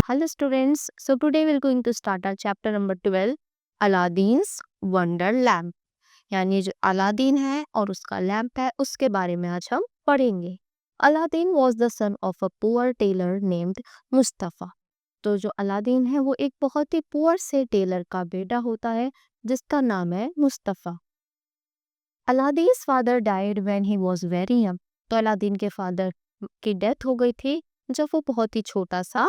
Hello students. So today we're going to start our chapter number 12, Aladdin's Wonder Lamp. यानी जो Aladdin है और उसका लैम्प है उसके बारे में आज हम पढ़ेंगे. Aladdin was the son of a poor tailor named Mustafa. तो जो अलादीन है वो एक बहुत ही पुअर से टेलर का बेटा होता है जिसका नाम है Mustafa. Aladdin's father died when he was very young. तो अलादीन के फादर की डेथ हो गई थी जब वो बहुत ही छोटा सा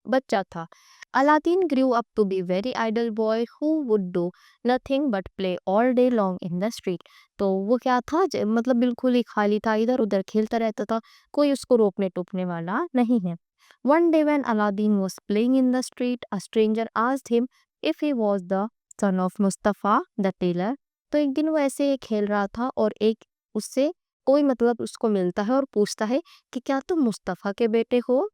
बच्चा था. Aladdin grew up to be very idle boy who would do nothing but play all day long in the street. तो वो क्या था मतलब बिल्कुल ही खाली था, इधर उधर खेलता रहता था, कोई उसको रोकने टोकने वाला नहीं है. One day when Aladdin was playing in the street a stranger asked him if he was the son of Mustafa the tailor. तो एक दिन वो ऐसे खेल रहा था और एक उससे कोई मतलब उसको मिलता है और पूछता है कि क्या तुम मुस्तफा के बेटे हो.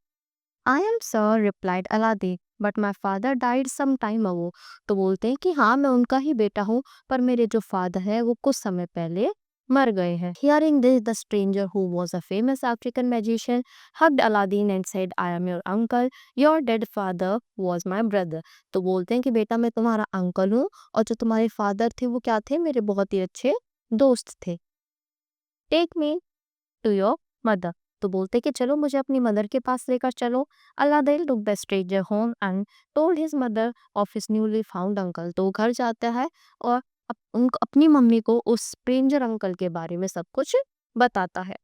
I am sir, replied Aladdin, but my father died some time ago. तो बोलते हैं कि हाँ मैं उनका ही बेटा हूँ, पर मेरे जो फादर है वो कुछ समय पहले मर गए हैं. Hearing this the stranger who was a famous African magician hugged Aladdin and said I am your uncle, your dead father was my brother. तो बोलते हैं कि बेटा मैं तुम्हारा अंकल हूँ और जो तुम्हारे फादर थे वो क्या थे, मेरे बहुत ही अच्छे दोस्त थे. Take me to your mother. तो बोलते कि चलो मुझे अपनी मदर के पास लेकर चलो. Aladdin took the stranger home and told his mother of his newly found uncle. तो वो घर जाता है और अपनी मम्मी को उस स्ट्रेंजर अंकल के बारे में सब कुछ बताता है.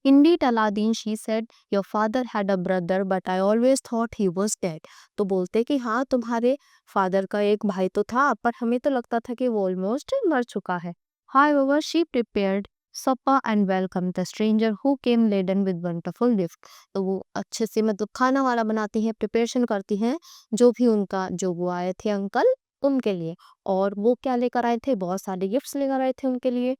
Indeed, Aladdin, she said, your father had a brother, but I always thought he was dead. तो बोलते कि हाँ तुम्हारे फादर का एक भाई तो था पर हमें तो लगता था कि वो ऑलमोस्ट मर चुका है. However, she prepared supper and welcomed the stranger who came laden with wonderful gift. तो वो अच्छे से मतलब खाना वाला बनाती हैं, प्रिपरेशन करती हैं जो भी उनका जो वो आए थे अंकल उनके लिए. और वो क्या लेकर आए थे, बहुत सारे गिफ्ट्स लेकर आए थे उनके लिए.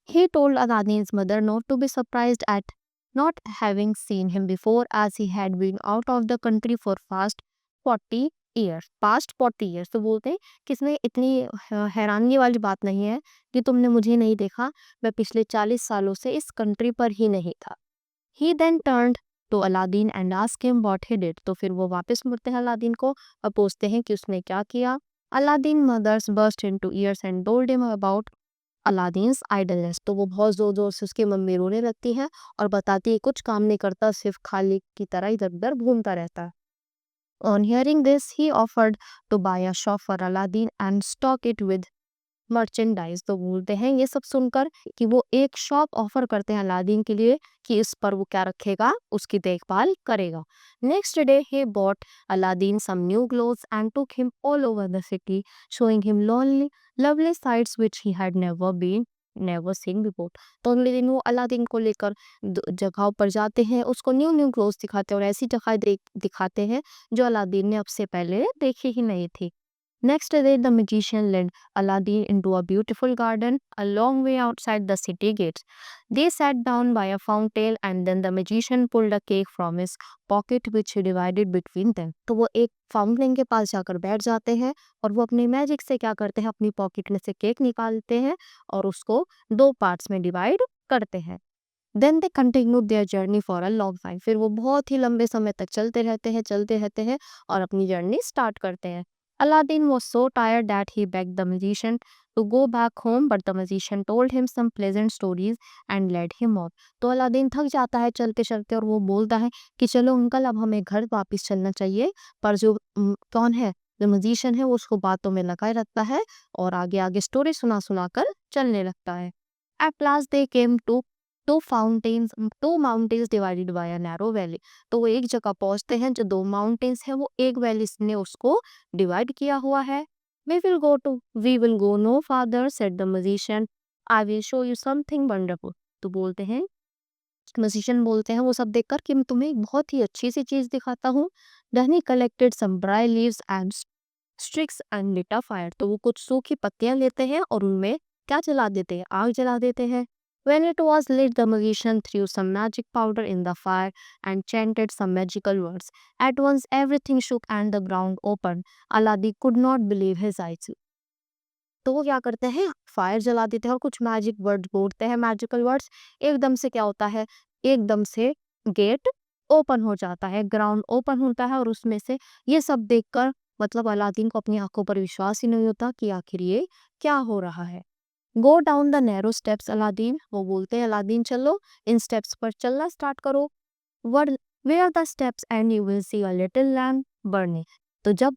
He told Aladdin's mother not to be surprised at not having seen him before as he had been out of the country for past 40 years. Past 40 years. तो बोलते हैं कि इसमें इतनी हैरानी वाली बात नहीं है कि तुमने मुझे नहीं देखा, मैं पिछले 40 सालों से इस कंट्री पर ही नहीं था. He then turned to Aladdin and asked him what he did. तो फिर वो वापस मुड़ते हैं अलादीन को और पूछते हैं कि उसने क्या किया. Aladdin mothers burst into tears and told him about Aladdin's idleness. तो वो बहुत जोर जोर से उसकी मम्मी रोने लगती है और बताती है कुछ काम नहीं करता, सिर्फ खाली की तरह इधर उधर घूमता रहता है. On hearing this, he offered to buy a shop for Aladdin and stock it with merchandise. तो बोलते हैं ये सब सुनकर कि वो एक शॉप ऑफर करते हैं अलादीन के लिए कि इस पर वो क्या रखेगा, उसकी देखभाल करेगा. Next day he bought Aladdin some new clothes and took him all over the city showing him lonely lovely sights which he had never seen before. तो अगले दिन वो अलादीन को लेकर जगहों पर जाते हैं, उसको न्यू न्यू क्लोथ्स दिखाते हैं और ऐसी जगह दिखाते हैं जो अलादीन ने अब से पहले देखी ही नहीं थी. Next day, the magician led Aladdin into a beautiful garden a long way outside the city gates. They sat down by a fountain and then the magician pulled a cake from his pocket which he divided between them. तो वो एक fountain के पास जाकर बैठ जाते हैं और वो अपने मैजिक से क्या करते हैं, अपनी पॉकेट में से केक निकालते हैं और उसको दो पार्ट्स में डिवाइड करते हैं. Then they continued their journey for a long time. फिर वो बहुत ही लंबे समय तक चलते रहते हैं और अपनी जर्नी स्टार्ट करते हैं. Aladdin was so tired that he begged the magician to go back home, but the magician told him some pleasant stories and led him off. तो अलादीन थक जाता है चलते चलते और वो बोलता है कि चलो अंकल अब हमें घर वापस चलना चाहिए. पर जो कौन है, जो म्यूजिशियन है वो उसको बातों में लगाए रखता है और आगे आगे स्टोरी सुना सुना कर चलने लगता है. At last they came to two mountains divided by a narrow valley. तो वो एक जगह पहुंचते हैं जो दो माउंटेन्स हैं वो एक वैली ने उसको डिवाइड किया हुआ है. We will go no farther, said the magician. I will show you something wonderful. तो बोलते हैं म्यूजिशियन बोलते हैं वो सब देखकर कि मैं तुम्हें एक बहुत ही अच्छी सी चीज दिखाता हूँ. Then he collected some dry leaves and sticks and lit a fire. तो वो कुछ सूखी पत्तियां लेते हैं और उनमें क्या जला देते हैं, आग जला देते हैं. When it was lit, the magician threw some magic powder in the fire and chanted some magical words. At once, everything shook and the ground opened. Aladdin could not believe his eyes. तो वो क्या करते हैं, fire जला देते हैं और कुछ मैजिक वर्ड्स बोलते हैं, मैजिकल वर्ड्स. एकदम से क्या होता है, एकदम से गेट ओपन हो जाता है, ग्राउंड ओपन होता है और उसमें से ये सब देखकर मतलब अलादीन को अपनी आंखों पर विश्वास ही नहीं होता कि आखिर ये क्या हो रहा है। Go down the narrow steps Aladdin, वो बोलते हैं अलादीन चलो इन स्टेप्स पर चलना स्टार्ट करो। वर where the steps and you will see a little lamp burning. तो जब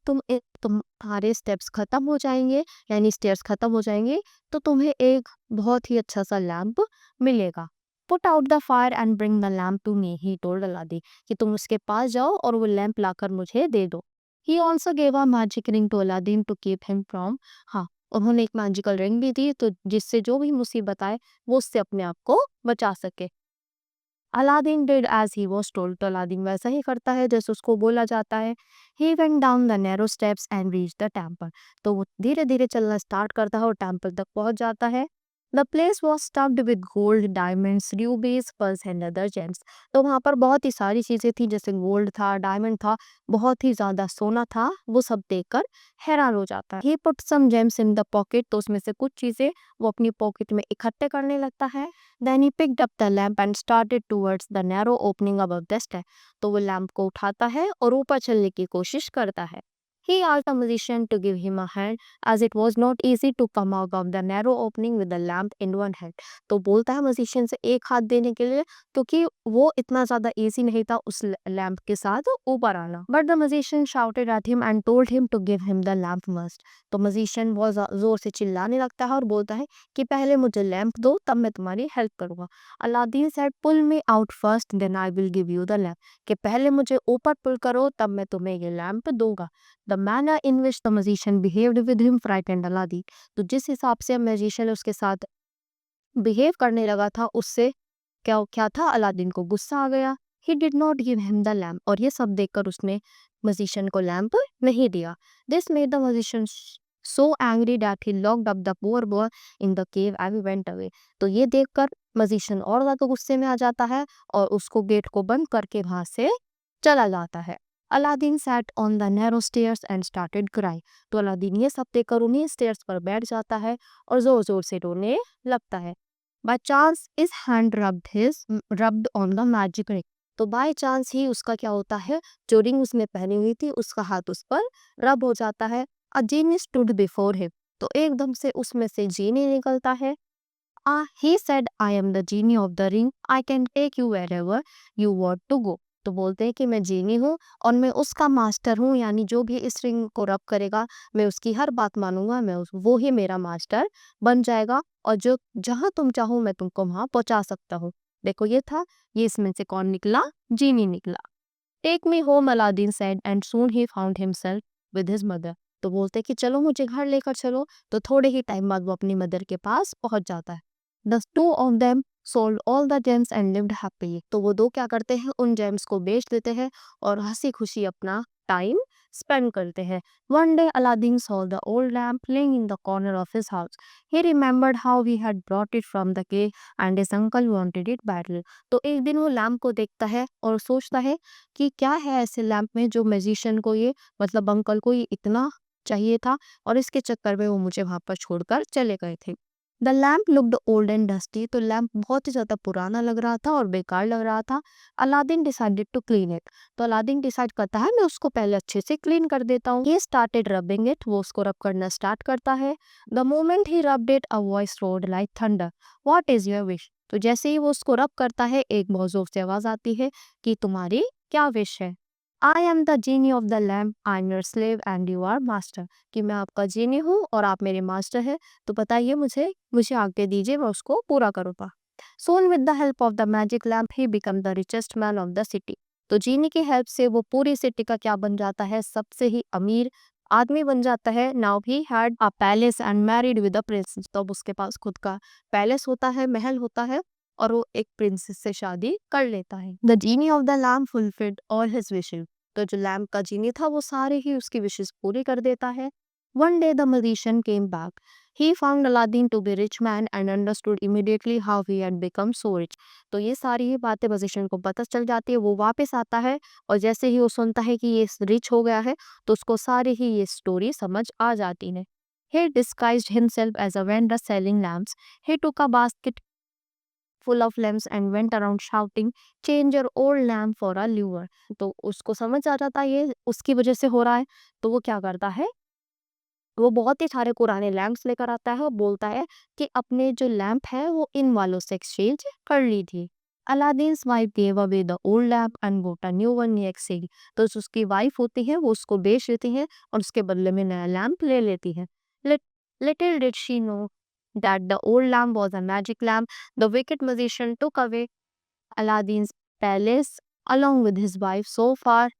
तुम्हारे स्टेप्स खत्म हो जाएंगे यानी स्टेयर्स खत्म हो जाएंगे तो तुम्हें एक बहुत ही अच्छा सा लैम्प मिलेगा। Put out the fire and bring the lamp to me, he told Aladdin, कि तुम उसके पास जाओ और वो लैम्प लाकर मुझे दे दो। He also gave a magic ring to Aladdin to keep him from, हाँ, उन्होंने एक मैजिकल रिंग भी दी तो जिससे जो भी मुसीबत आए वो उससे अपने आप को बचा सके। Aladdin did as he was told, तो अलादीन वैसा ही करता है जैसे उसको बोला जाता है। He went down the narrow steps and reach the temple, तो वो धीरे धीरे चलना स्टार्ट करता है और टेम्पल तक पहुंच जाता है। The place was stuffed with gold, diamonds, रूबीज, pearls and other James, तो वहाँ पर बहुत ही सारी चीज़ें थी, जैसे गोल्ड था, डायमंड था, बहुत ही ज़्यादा सोना था। वो सब देखकर हैरान हो जाता है। He put some gems in the pocket, तो उसमें से कुछ चीज़ें वो अपनी पॉकेट में इकट्ठे करने लगता है। Then he picked up the lamp and started towards the narrow opening above the stair. तो वो लैंप को उठाता है और ऊपर चलने की कोशिश करता है। He asked the musician to give him a hand as it was not easy to come out of the narrow opening with the lamp in one hand. तो बोलता है म्यूजिशियन से एक हाथ देने के लिए क्योंकि वो इतना ज़्यादा easy नहीं था उस लैंप के साथ ऊपर आना। But the musician shouted at him and told him to give him the lamp first. तो म्यूजिशियन बहुत जोर से चिल्लाने लगता है और बोलता है कि पहले मुझे लैंप दो तब मैं तुम्हारी हेल्प करूंगा। Aladdin said pull me out first then I will give you the lamp, कि पहले मुझे ऊपर पुल करो तब मैं तुम्हें ये लैंप दूंगा। The manner in which the magician behaved with him frightened Aladdin, तो जिस हिसाब से मैजिशियन उसके साथ बिहेव करने लगा था उससे क्या क्या था, अलादीन को गुस्सा आ गया। He did not give him the lamp, और ये सब देखकर उसने मजिशियन को लैम्प नहीं दिया। This made the magician so angry that he locked up the poor boy in the cave and went away, तो ये देखकर मजिशियन और ज्यादा गुस्से में आ जाता है और उसको गेट को बंद करके वहां से चला जाता है। Aladdin sat on the narrow stairs and started crying, तो अलादीन ये सब देखकर उन्हीं स्टेयर्स पर बैठ जाता है और जोर जोर से रोने लगता है। By chance is hand rubbed on the magic ring, तो बाय चांस ही उसका क्या होता है, जो रिंग उसने पहनी हुई थी उसका हाथ उस पर रब हो जाता है। A genie stood before him, तो एकदम से उसमें से जीनी निकलता है। He said I am the genie of the ring, I can take you wherever you want to go, तो बोलते हैं कि मैं जीनी हूँ और मैं उसका मास्टर हूँ, यानी जो भी इस रिंग को रब करेगा मैं उसकी हर बात मानूंगा, वो ही मेरा मास्टर बन जाएगा और जो जहाँ तुम चाहो मैं तुमको वहां पहुंचा सकता हूँ। देखो ये था, ये इसमें से कौन निकला, जीनी निकला। Take me home Aladdin said and soon he found himself with his mother, तो बोलते कि चलो मुझे घर लेकर चलो, तो थोड़े ही टाइम बाद वो अपनी मदर के पास पहुंच जाता है। The two of them sold all the James and lived happily, तो वो दो क्या करते हैं, उन जेम्स को बेच देते हैं और हंसी खुशी अपना टाइम स्पेंड करते हैं। One day Aladdin saw the old lamp laying in the corner of his house. He remembered how he had brought it from the cave and his uncle wanted it badly. तो एक दिन वो lamp को देखता है और सोचता है कि क्या है ऐसे लैम्प में जो मैजिशियन को ये मतलब अंकल को ये इतना चाहिए था और इसके चक्कर में वो मुझे वहां पर छोड़कर चले गए थे। The lamp looked old and dusty, तो लैम्प बहुत ही ज्यादा पुराना लग रहा था और बेकार लग रहा था। Aladdin decided to clean it, तो अलादीन डिसाइड करता है मैं उसको पहले अच्छे से क्लीन कर देता हूँ। ही स्टार्टेड रबिंग इट, वो उसको रब करना स्टार्ट करता है। The moment he rubbed it a voice road like thunder, what is your wish, तो जैसे ही वो उसको रब करता है एक बहुत जोर से आवाज आती है कि तुम्हारी क्या विश है। I am the genie of the lamp, I am your slave and you are master, कि मैं आपका जीनी हूँ और आप मेरे मास्टर हैं, तो बताइए मुझे मुझे आगे दीजिए मैं उसको पूरा करूँगा। सोन with the help of the magic lamp he become the richest man of the city, तो जीनी की हेल्प से वो पूरी सिटी का क्या बन जाता है, सबसे ही अमीर आदमी बन जाता है। Now he had a palace and married with a princess, तो अब उसके पास खुद का पैलेस होता है, महल होता है और वो एक प्रिंसेस से शादी कर लेता है। The genie of the lamp fulfilled all his wishes, तो जो लैम्प का जीनी था वो सारे ही उसकी विशेस पूरी कर देता है। One day the magician came back. He found Aladdin to be rich man and understood immediately how he had become so rich. तो ये सारी ही बातें magician को पता चल जाती है, वो वापस आता है और जैसे ही वो सुनता है कि ये रिच हो गया है तो उसको सारी ही ये स्टोरी समझ आ जाती है। He disguised himself as a vendor selling lamps. He took a basket full of lamps and went around shouting, "Change your old lamp for a newer." तो उसको समझ आ जाता है ये उसकी वजह से हो रहा है, तो वो क्या करता है, वो बहुत ही सारे पुराने लैंप्स लेकर आता है और बोलता है कि अपने जो लैंप है वो इन वालों से एक्सचेंज कर लीजिए। Aladdin's wife gave away the old lamp and got a new one exchange. तो जो उसकी वाइफ होती है वो उसको बेच देती है और उसके बदले में नया लैंप ले लेती है। Little did she know that the old lamp was a magic lamp. The wicked musician took away Aladdin's palace along with his wife so far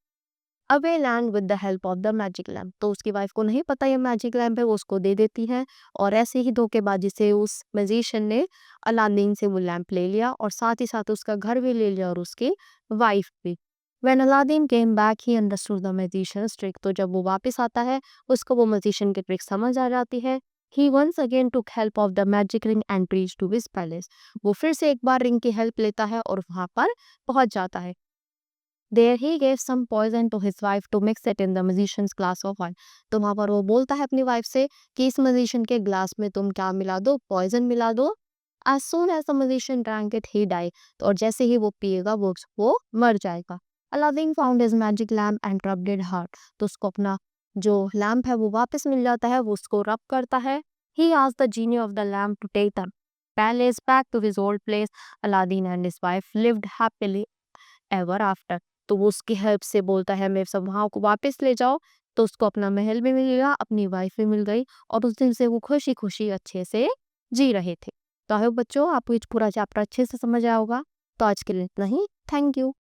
away land with the help of the magic lamp. तो उसकी wife को नहीं पता ये magic lamp है, वो उसको दे देती है और ऐसे ही धोखेबाजी से उस मैजिशियन ने अलादीन से वो लैम्प ले लिया और साथ ही साथ उसका घर भी ले लिया और उसकी वाइफ भी। When Aladdin came back, he understood the magician's trick। तो जब वो वापस आता है उसको वो मैजिशियन की ट्रिक समझ आ जाती है। He once again took help of the magic ring and reached to his palace। वो फिर से एक बार रिंग की हेल्प लेता है और वहां पर पहुंच जाता है। There he gave some poison to his wife to mix it in the magician's glass of wine। तो वहां पर वो बोलता है अपनी वाइफ से कि इस magician के ग्लास में तुम क्या मिला दो, पॉइजन मिला दो। As soon as the magician drank it, he died। तो और जैसे ही वो पिएगा वो मर जाएगा। Aladdin found his magic lamp and rubbed it hard। तो उसको अपना जो लैम्प है वो वापस मिल जाता है, वो उसको रब करता है। He asked the genie of the lamp to take the palace back to his old place। Aladdin and his wife lived happily ever after. तो वो उसकी हेल्प से बोलता है मैं सब वहाँ को वापस ले जाओ। तो उसको अपना महल भी मिल गया, अपनी वाइफ भी मिल गई और उस दिन से वो खुशी खुशी अच्छे से जी रहे थे। तो आई होप बच्चों आपको ये पूरा चैप्टर अच्छे से समझ आया होगा। तो आज के लिए इतना ही। Thank you.